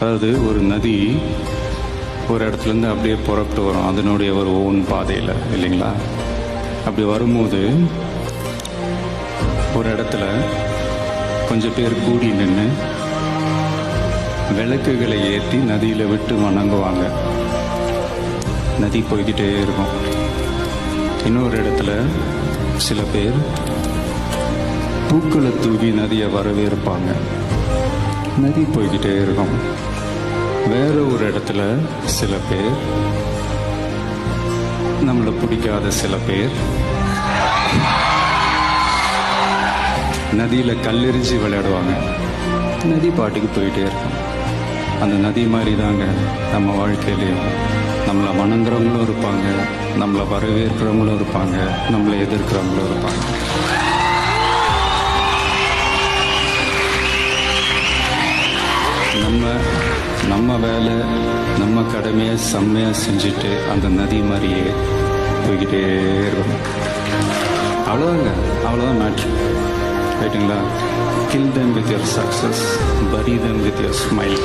அதாவது ஒரு நதி ஒரு இடத்துலேருந்து அப்படியே புறப்பட்டு வரும் அதனுடைய ஒரு ஓன் பாதையில், இல்லைங்களா? அப்படி வரும்போது ஒரு இடத்துல கொஞ்சம் பேர் கூடி நின்று விளக்குகளை ஏற்றி நதியில் விட்டு வணங்குவாங்க. நதி போய்கிட்டே இருக்கும். இன்னொரு இடத்துல சில பேர் பூக்களை தூவி நதியை வரவேற்பாங்க. நதி போய்கிட்டே இருக்கும். வேற ஒரு இடத்துல சில பேர், நம்மளை பிடிக்காத சில பேர் நதியில கல்லெறிஞ்சு விளையாடுவாங்க. நதி பாட்டுக்கு போயிட்டே இருக்கும். அந்த நதி மாதிரி தாங்க நம்ம வாழ்க்கையிலையும் நம்மளை வணங்குறவங்களும் இருப்பாங்க, நம்மளை வரவேற்கிறவங்களும் இருப்பாங்க, நம்மளை எதிர்க்கிறவங்களும் இருப்பாங்க. நம்ம வேலை, நம்ம கடமையை செம்மையாக செஞ்சுட்டு அந்த நதி மாதிரியே போய்கிட்டே இருக்கணும். அவ்வளோதாங்க, அவ்வளோதான் மேட்ரு. ரைட்டுங்களா? Kill them with your success, bury them with your smile.